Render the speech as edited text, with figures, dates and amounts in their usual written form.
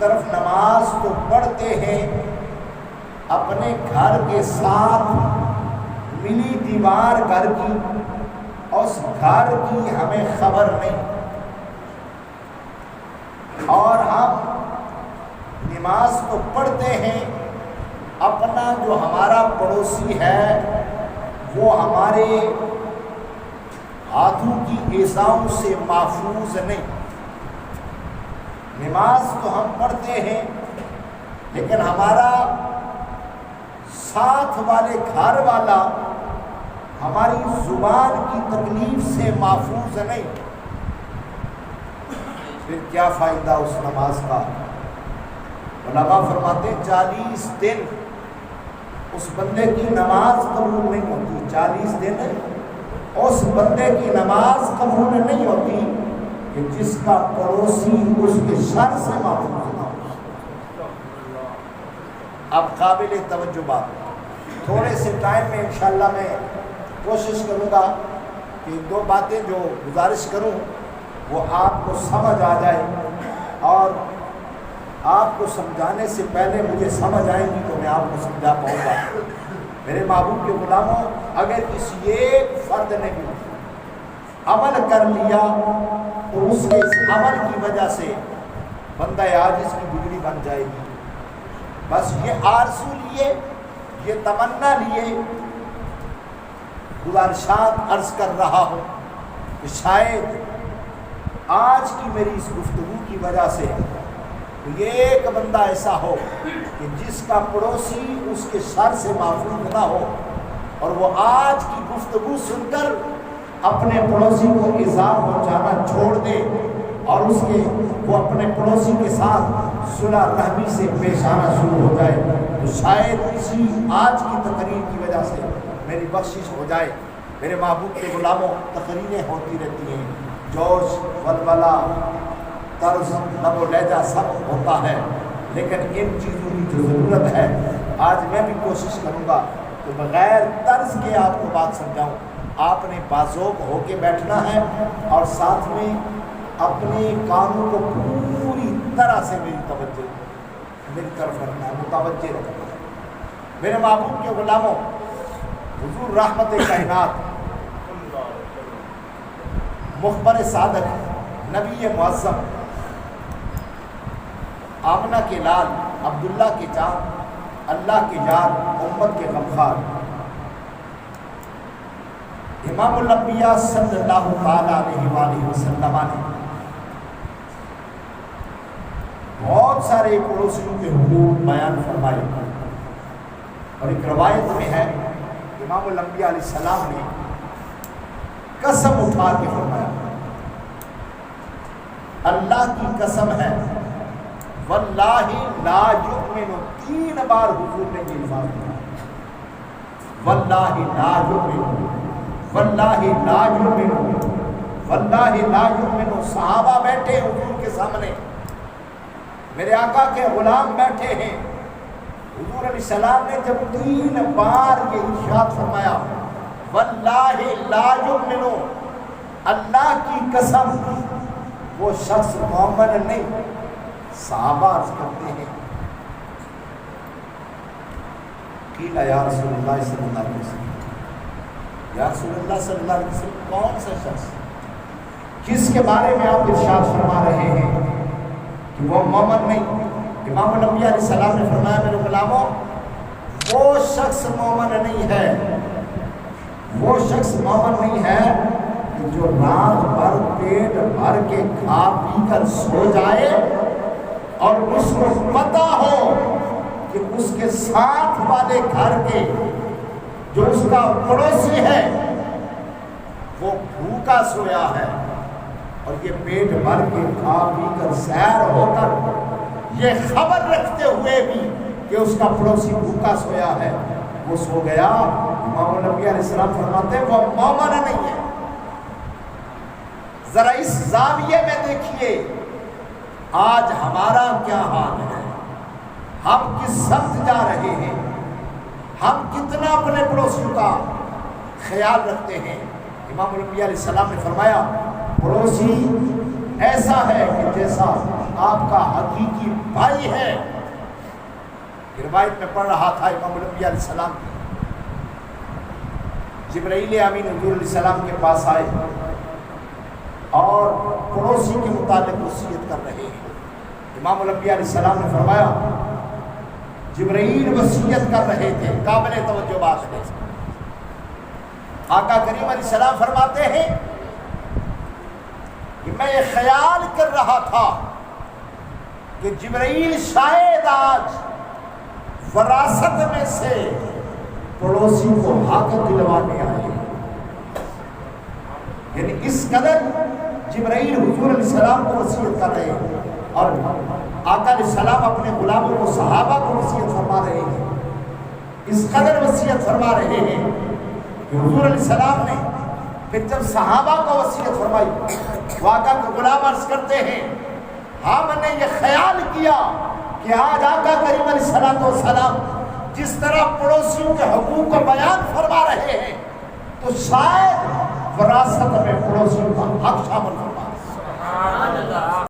طرف نماز تو پڑھتے ہیں اپنے گھر کے ساتھ ملی دیوار گھر کی، اس گھر کی ہمیں خبر نہیں، اور ہم نماز تو پڑھتے ہیں اپنا جو ہمارا پڑوسی ہے وہ ہمارے ہاتھوں کی ایذاؤں سے محفوظ نہیں۔ نماز تو ہم پڑھتے ہیں لیکن ہمارا ساتھ والے گھر والا ہماری زبان کی تکلیف سے محفوظ نہیں، پھر کیا فائدہ اس نماز کا؟ علماء فرماتے ہیں 40 دن اس بندے کی نماز قبول نہیں ہوتی، 40 دن اس بندے کی نماز قبول نہیں ہوتی کہ جس کا پڑوسی اس کے شر سے محفوظ نہ ہو۔ اب قابل توجہ بات، تھوڑے سے ٹائم میں انشاءاللہ میں کوشش کروں گا کہ 2 باتیں جو گزارش کروں وہ آپ کو سمجھ آ جائے، اور آپ کو سمجھانے سے پہلے مجھے سمجھ آئیں گی تو میں آپ کو سمجھا پاؤں گا۔ میرے محبوب کے غلاموں، اگر کسی ایک فرد نے بھی عمل کر لیا تو اس کے اس عمل کی وجہ سے بندہ عاجز کی بگڑی بن جائے گی۔ بس یہ آرزو لیے، یہ تمنا لیے گزارشات عرض کر رہا ہوں کہ شاید آج کی میری اس گفتگو کی وجہ سے یہ ایک بندہ ایسا ہو کہ جس کا پڑوسی اس کے شر سے محفوظ نہ ہو، اور وہ آج کی گفتگو سن کر اپنے پڑوسی کو ایذا پہنچانا چھوڑ دے، اور وہ اپنے پڑوسی کے ساتھ صلح رحمی سے پیش آنا شروع ہو جائے، تو شاید اسی آج کی تقریر کی وجہ سے میری بخشش ہو جائے۔ میرے محبوب کے غلاموں، تقریریں ہوتی رہتی ہیں، جوش، ولولہ، طرز، لب و لہجہ سب ہوتا ہے، لیکن ان چیزوں کی جو ضرورت ہے آج میں بھی کوشش کروں گا کہ بغیر طرز کے آپ کو بات سمجھاؤں۔ آپ نے باذوق ہو کے بیٹھنا ہے اور ساتھ میں اپنے کانوں کو پوری طرح سے میری طرف رکھنا ہے، متوجہ رکھنا ہے۔ میرے محبوب کے غلاموں، حضور رحمت کائنات، مخبر صادق، نبی معظم، آمنہ کے لال، عبداللہ کے جان، اللہ کے جان، امت کے غمخوار، امام الانبیاء صلی اللہ تعالیٰ علیہ وآلہ وسلم نے بہت سارے پڑوسیوں کے حقوق بیان فرمائے، اور ایک روایت میں ہے امام الانبیاء علیہ السلام نے قسم اٹھا کے فرمایا، اللہ کی قسم ہے، واللہ لا یؤمن، 3 بار حضور نے یہ الفاظ کہا، واللہ لا یؤمن، واللہ لا یؤمن، واللہ لا یؤمن۔ صحابہ بیٹھے حضور کے سامنے، میرے آقا کے غلام بیٹھے ہیں، حضور علیہ السلام نے جب 3 بار یہ ارشاد فرمایا واللہ لا یؤمن، اللہ کی قسم، وہ شخص مومن نہیں۔ صحابہ عرض کرتے ہیں، قیل یا رسول اللہ صلی اللہ علیہ وسلم، یا رسول اللہ صلی اللہ علیہ وسلم، کون سا شخص، کس کے بارے میں آپ ارشاد فرما رہے ہیں کہ وہ مومن نہیں؟ امام الانبیاء علیہ السلام نے فرمایا، میرے غلاموں، وہ شخص مومن نہیں ہے، وہ شخص مومن نہیں ہے کہ جو رات بھر پیٹ بھر کے کھا پی کر سو جائے اور اس کو پتہ ہو کہ اس کے ساتھ والے گھر کے جو اس کا پڑوسی ہے وہ بھوکا سویا ہے، اور یہ پیٹ بھر کے کھا پی کر سیر ہو کر یہ خبر رکھتے ہوئے بھی کہ اس کا پڑوسی بھوکا سویا ہے، وہ سو گیا، امام الانبیاء علیہ السلام فرماتے ہیں وہ مومن نہیں ہے۔ ذرا اس زاویے میں دیکھیے آج ہمارا کیا حال ہے، ہم کس سمت جا رہے ہیں، ہم کتنا اپنے پڑوسیوں کا خیال رکھتے ہیں۔ امام الانبیاء علیہ السلام نے فرمایا، پڑوسی ایسا ہے کہ جیسا آپ کا حقیقی بھائی ہے۔ روایت میں پڑھ رہا تھا امام الانبیاء علیہ السلام کی، جبرائیل امین حضور علیہ السلام کے پاس آئے اور پڑوسی کے متعلق وصیت کر رہے ہیں۔ امام الانبیاء علیہ السلام نے فرمایا جبرائیل وصیت کر رہے تھے، قابل توجہ بات ہے۔ آقا کریم علیہ السلام فرماتے ہیں کہ میں یہ خیال کر رہا تھا کہ جبرائیل شاید آج وراثت میں سے پڑوسی کو حق دلوانے آئے، یعنی اس قدر جبرائیل حضور علیہ السلام کو وصیت کر رہے ہیں، اور آقا علیہ السلام اپنے غلاموں کو، صحابہ کو وصیت فرما رہے ہیں، اس قدر وصیت فرما رہے ہیں کہ حضور علیہ السلام نے پھر جب صحابہ کو وصیت فرمائی، وہ آقا کو غلام عرض کرتے ہیں ہم نے یہ خیال کیا کہ آج آقا کریم علیہ السلام جس طرح پڑوسیوں کے حقوق کو بیان فرما رہے ہیں تو شاید وراثت میں پڑوسیوں کا حق شامل ہو۔